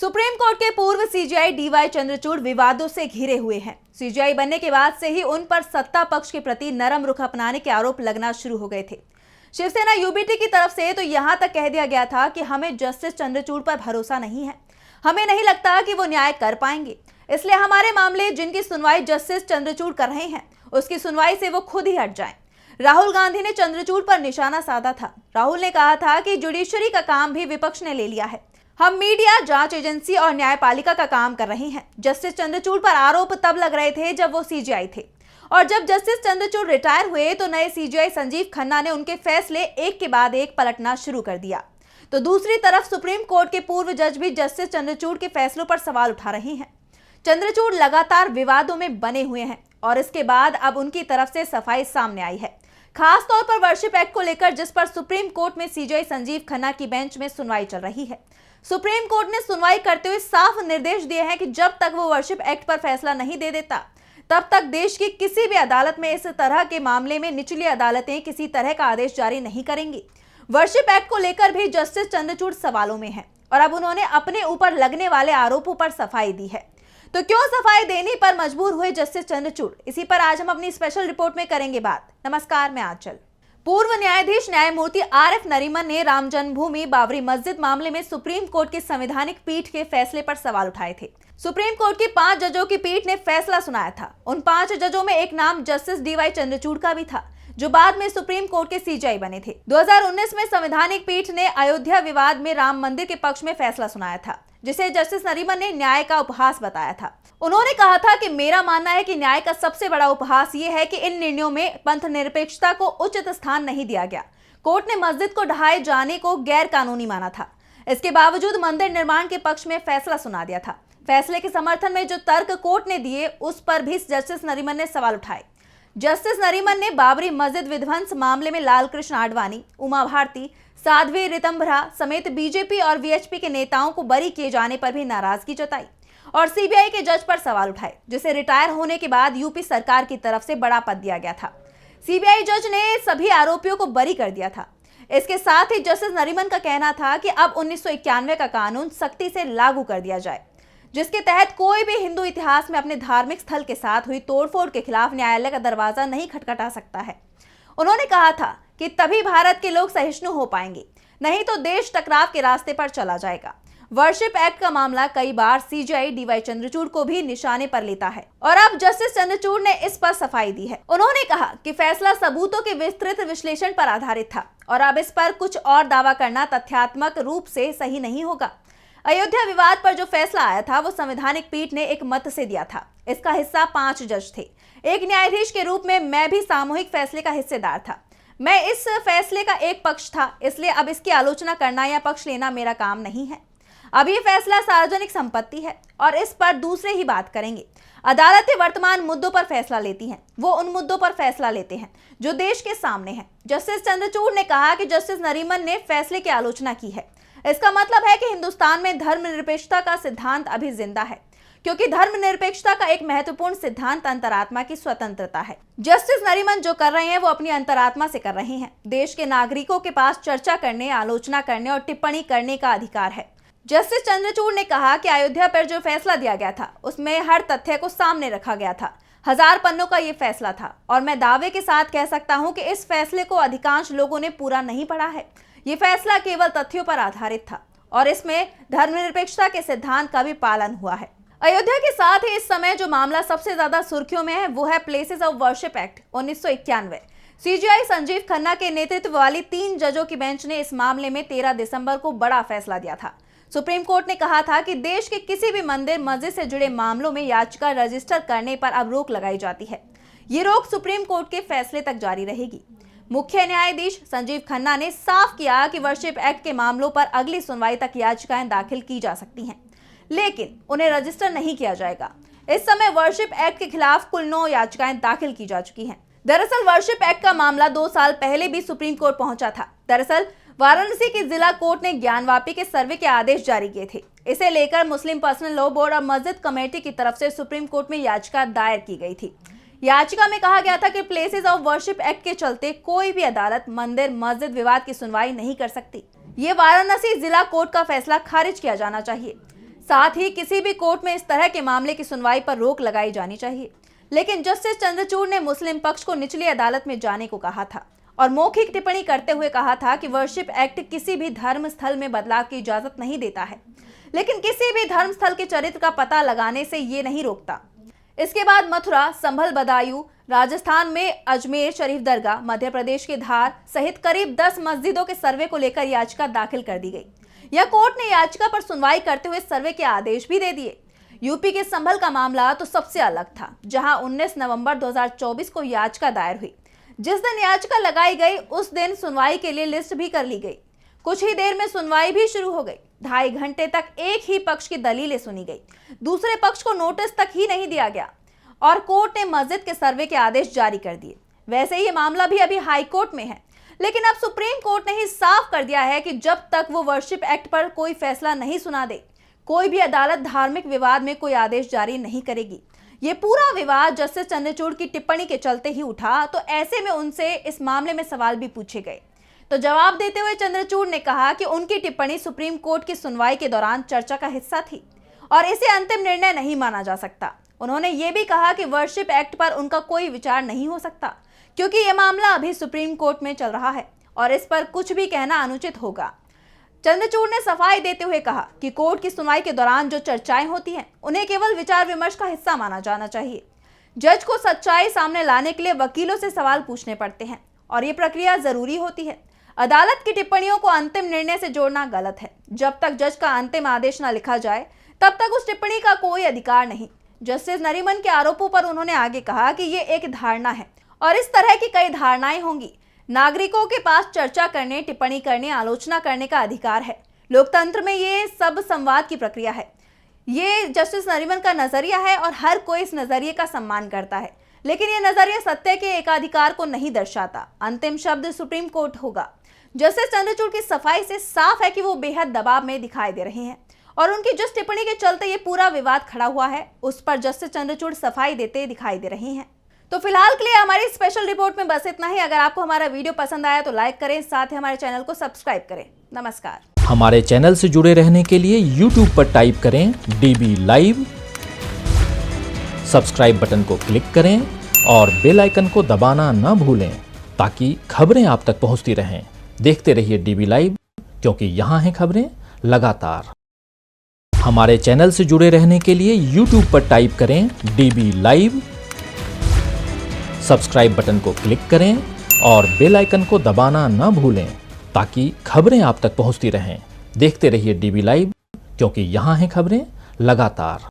Supreme court के पूर्व CJI D Y Chandrachud विवादों से घिरे हुए हैं। सीजेआई बनने के बाद से ही उन पर सत्ता पक्ष के प्रति नरम रुख अपनाने के आरोप लगना शुरू हो गए थे। शिवसेना यूबीटी की तरफ से तो यहां तक कह दिया गया था कि हमें जस्टिस चंद्रचूड़ पर भरोसा नहीं है, हमें नहीं लगता कि वो न्याय कर पाएंगे, इसलिए हमारे मामले जिनकी सुनवाई जस्टिस चंद्रचूड़ कर रहे हैं उसकी सुनवाई से वो खुद ही हट जाएं। राहुल गांधी ने चंद्रचूड़ पर निशाना साधा था। राहुल ने कहा था कि जुडिशरी का काम भी विपक्ष ने ले लिया है, हम मीडिया, जांच एजेंसी और न्यायपालिका का काम कर रहे हैं। जस्टिस चंद्रचूड़ पर आरोप तब लग रहे थे जब वो सीजेआई थे, और जब जस्टिस चंद्रचूड़ रिटायर हुए तो नए सीजेआई संजीव खन्ना ने उनके फैसले एक के बाद एक पलटना शुरू कर दिया। तो दूसरी तरफ सुप्रीम कोर्ट के पूर्व जज भी जस्टिस चंद्रचूड़ के फैसलों पर सवाल उठा रहे हैं। चंद्रचूड़ लगातार विवादों में बने हुए हैं और इसके बाद अब उनकी तरफ से सफाई सामने आई है, खास तौर पर वर्शिप एक्ट को लेकर, जिस पर सुप्रीम कोर्ट में सीजेआई संजीव खन्ना की बेंच में सुनवाई चल रही है। सुप्रीम कोर्ट ने सुनवाई करते हुए साफ निर्देश दिए हैं कि जब तक वो वर्शिप एक्ट पर फैसला नहीं दे देता तब तक देश की किसी भी अदालत में इस तरह के मामले में निचली अदालतें किसी तरह का आदेश जारी नहीं करेंगी। वर्शिप एक्ट को लेकर भी जस्टिस चंद्रचूड़ सवालों में है और अब उन्होंने अपने ऊपर लगने वाले आरोपों पर सफाई दी है। तो क्यों सफाई देने पर मजबूर हुए जस्टिस चंद्रचूड़, इसी पर आज हम अपनी स्पेशल रिपोर्ट में करेंगे बात। नमस्कार, मैं आंचल। पूर्व न्यायाधीश न्यायमूर्ति आरएफ नरीमन ने राम जन्मभूमि बाबरी मस्जिद मामले में सुप्रीम कोर्ट की संवैधानिक पीठ के फैसले पर सवाल उठाए थे। सुप्रीम कोर्ट की 5 जजों की पीठ ने फैसला सुनाया था। उन 5 जजों में एक नाम जस्टिस डीवाई चंद्रचूड़ का भी था, जो बाद में सुप्रीम कोर्ट के सीजेआई बने थे। 2019 में संवैधानिक पीठ ने अयोध्या विवाद में राम मंदिर के पक्ष में फैसला सुनाया था, जिसे जस्टिस नरीमन ने न्याय का उपहास बताया था। उन्होंने कहा था कि मेरा मानना है कि न्याय का सबसे बड़ा उपहास ये है कि इन निर्णयों में पंथ निरपेक्षता को उचित स्थान नहीं दिया गया। कोर्ट ने मस्जिद को ढहाए जाने को गैर कानूनी माना था। इसके बावजूद मंदिर निर्माण के पक्ष में फैसला सुना दिया था। फैसले के समर्थन में जो तर्क कोर्ट ने दिए उस पर भी जस्टिस नरीमन ने सवाल उठाए। जस्टिस नरीमन ने बाबरी मस्जिद विध्वंस मामले में लाल कृष्ण आडवाणी, उमा भारती, साध्वी रितंभरा समेत बीजेपी और वीएचपी के नेताओं को बरी किए जाने पर भी नाराजगी जताई और सीबीआई के जज पर सवाल उठाए, जिसे रिटायर होने के बाद यूपी सरकार की तरफ से बड़ा पद दिया गया था। सीबीआई जज ने सभी आरोपियों को बरी कर दिया था। इसके साथ ही जस्टिस नरीमन का कहना था कि अब 1991 का कानून सख्ती से लागू कर दिया जाए, जिसके तहत कोई भी हिंदू इतिहास में अपने धार्मिक स्थल के साथ हुई तोड़फोड़ के खिलाफ न्यायालय का दरवाजा नहीं खटखटा सकता है। उन्होंने कहा था कि तभी भारत के लोग सहिष्णु हो पाएंगे, नहीं तो देश टकराव के रास्ते पर चला जाएगा। वर्शिप एक्ट का मामला कई बार सीजेआई डीवाई चंद्रचूड़ को भी निशाने पर लेता है और अब जस्टिस चंद्रचूड़ ने इस पर सफाई दी है। उन्होंने कहा कि फैसला सबूतों के विस्तृत विश्लेषण पर आधारित था और अब इस पर कुछ और दावा करना तथ्यात्मक रूप से सही नहीं होगा। अयोध्या विवाद पर जो फैसला आया था वो संवैधानिक पीठ ने एक मत से दिया था। इसका हिस्सा 5 जज थे। एक न्यायाधीश के रूप में मैं भी सामूहिक फैसले का हिस्सेदार था। मैं इस फैसले का एक पक्ष था, इसलिए अब इसकी आलोचना करना या पक्ष लेना मेरा काम नहीं है। अब ये फैसला सार्वजनिक संपत्ति है और इस पर दूसरे ही बात करेंगे। अदालतें वर्तमान मुद्दों पर फैसला लेती हैं, वो उन मुद्दों पर फैसला लेते हैं जो देश के सामने हैं। जस्टिस चंद्रचूड़ ने कहा कि जस्टिस नरीमन ने फैसले की आलोचना की है। इसका मतलब है कि हिंदुस्तान में धर्मनिरपेक्षता का सिद्धांत अभी जिंदा है, क्योंकि धर्मनिरपेक्षता का एक महत्वपूर्ण सिद्धांत अंतरात्मा की स्वतंत्रता है। जस्टिस नरीमन जो कर रहे हैं वो अपनी अंतरात्मा से कर रहे हैं। देश के नागरिकों के पास चर्चा करने, आलोचना करने और टिप्पणी करने का अधिकार है। जस्टिस चंद्रचूड़ ने कहा कि अयोध्या पर जो फैसला दिया गया था उसमें हर तथ्य को सामने रखा गया था। 1000 पन्नों का ये फैसला था और मैं दावे के साथ कह सकता हूं कि इस फैसले को अधिकांश लोगों ने पूरा नहीं पढ़ा है। ये फैसला केवल तथ्यों पर आधारित था और इसमें धर्मनिरपेक्षता के सिद्धांत का भी पालन हुआ है। अयोध्या के साथ ही इस समय जो मामला सबसे ज्यादा सुर्खियों में है वो है places of worship act 1991। CJI Sanjeev Khanna के नेतृत्व वाली 3 जजों की बेंच ने इस मामले में 13 दिसंबर को बड़ा फैसला दिया था। सुप्रीम कोर्ट ने कहा था कि देश के किसी भी मंदिर मस्जिद से जुड़े मामलों में याचिका रजिस्टर करने पर अब रोक लगाई जाती है। ये रोक सुप्रीम कोर्ट के फैसले तक जारी रहेगी। मुख्य न्यायाधीश संजीव खन्ना ने साफ किया कि वर्शिप एक्ट के मामलों पर अगली सुनवाई तक याचिकाएं दाखिल की जा सकती हैं, लेकिन उन्हें रजिस्टर नहीं किया जाएगा। इस समय वर्शिप एक्ट के खिलाफ कुल 9 याचिकाएं दाखिल की जा चुकी हैं। दरअसल वर्शिप एक्ट का मामला 2 साल पहले भी सुप्रीम कोर्ट पहुंचा था। दरअसल वाराणसी की जिला कोर्ट ने ज्ञानवापी के सर्वे के आदेश जारी किए थे। इसे लेकर मुस्लिम पर्सनल लॉ बोर्ड और मस्जिद कमेटी की तरफ से सुप्रीम कोर्ट में याचिका दायर की गई थी। याचिका में कहा गया था कि प्लेसेस ऑफ वर्शिप एक्ट के चलते कोई भी अदालत मंदिर मस्जिद विवाद की सुनवाई नहीं कर सकती। ये वाराणसी जिला कोर्ट का फैसला खारिज किया जाना चाहिए। साथ ही किसी भी कोर्ट में इस तरह के मामले की सुनवाई पर रोक लगाई जानी चाहिए। लेकिन जस्टिस चंद्रचूड़ ने मुस्लिम पक्ष को निचली अदालत में जाने को कहा था और मौखिक टिप्पणी करते हुए कहा था कि वर्शिप एक्ट किसी भी धर्म स्थल में बदलाव की इजाजत नहीं देता है, लेकिन किसी भी धर्म स्थल के चरित्र का पता लगाने से ये नहीं रोकता। इसके बाद मथुरा, संभल, बदायूं, राजस्थान में अजमेर शरीफ दरगाह, मध्य प्रदेश के धार सहित करीब 10 मस्जिदों के सर्वे को लेकर याचिका दाखिल कर दी गई। यह कोर्ट ने याचिका पर सुनवाई करते हुए सर्वे के आदेश भी दे दिए। यूपी के संभल का मामला तो सबसे अलग था, जहां 19 नवंबर 2024 को याचिका दायर हुई। जिस दिन याचिका लगाई गई उस दिन सुनवाई के लिए लिस्ट भी कर ली गई। कुछ ही देर में सुनवाई भी शुरू हो गई। 2.5 घंटे तक एक ही पक्ष की दलीलें सुनी गई, दूसरे पक्ष को नोटिस तक ही नहीं दिया गया और कोर्ट ने मस्जिद के सर्वे के आदेश जारी कर दिए। वैसे ही मामला भी अभी हाई कोर्ट में है, लेकिन अब सुप्रीम कोर्ट ने ही साफ कर दिया है कि जब तक वो वर्शिप एक्ट पर कोई फैसला नहीं सुना दे, कोई भी अदालत धार्मिक विवाद में कोई आदेश जारी नहीं करेगी। ये पूरा विवाद जस्टिस चंद्रचूड़ की टिप्पणी के चलते ही उठा, तो ऐसे में उनसे इस मामले में सवाल भी पूछे गए। तो जवाब देते हुए चंद्रचूड़ ने कहा कि उनकी टिप्पणी सुप्रीम कोर्ट की सुनवाई के दौरान चर्चा का हिस्सा थी और इसे अंतिम निर्णय नहीं माना जा सकता। उन्होंने ये भी कहा कि वर्शिप एक्ट पर उनका कोई विचार नहीं हो सकता, क्योंकि यह मामला अभी सुप्रीम कोर्ट में चल रहा है और इस पर कुछ भी कहना अनुचित होगा। चंद्रचूड़ ने सफाई देते हुए कहा कि कोर्ट की सुनवाई के दौरान जो चर्चाएं होती हैं, उन्हें केवल विचार विमर्श का हिस्सा माना जाना चाहिए। जज को सच्चाई सामने लाने के लिए वकीलों से सवाल पूछने पड़ते हैं और ये प्रक्रिया जरूरी होती है। अदालत की टिप्पणियों को अंतिम निर्णय से जोड़ना गलत है। जब तक जज का अंतिम आदेश न लिखा जाए, तब तक उस टिप्पणी का कोई अधिकार नहीं। जस्टिस नरीमन के आरोपों पर उन्होंने आगे कहा कि ये एक धारणा है और इस तरह की कई धारणाएं होंगी। नागरिकों के पास चर्चा करने, टिप्पणी करने, आलोचना करने का अधिकार है। लोकतंत्र में ये सब संवाद की प्रक्रिया है। ये जस्टिस नरीमन का नजरिया है और हर कोई इस नजरिए का सम्मान करता है, लेकिन ये नजरिया सत्य के एकाधिकार को नहीं दर्शाता। अंतिम शब्द सुप्रीम कोर्ट होगा। जस्टिस चंद्रचूड़ की सफाई से साफ है कि वो बेहद दबाव में दिखाई दे रहे हैं और उनकी जिस टिप्पणी के चलते ये पूरा विवाद खड़ा हुआ है, उस पर जस्टिस चंद्रचूड़ सफाई देते दिखाई दे रहे हैं। तो फिलहाल के लिए हमारी स्पेशल रिपोर्ट में बस इतना ही। अगर आपको हमारा वीडियो पसंद आया तो लाइक करें, साथ ही हमारे चैनल को सब्सक्राइब करें। नमस्कार। हमारे चैनल से जुड़े रहने के लिए YouTube पर टाइप करें DB लाइव, सब्सक्राइब बटन को क्लिक करें और बेल आइकन को दबाना न भूलें ताकि खबरें आप तक पहुंचती रहें। देखते रहिए DB लाइव, क्योंकि यहाँ हैं खबरें लगातार। हमारे चैनल से जुड़े रहने के लिए YouTube पर टाइप करें DB लाइव, सब्सक्राइब बटन को क्लिक करें और बेल आइकन को दबाना न भूलें ताकि खबरें आप तक पहुंचती रहें। देखते रहिए DB लाइव, क्योंकि यहाँ हैं खबरें लगातार।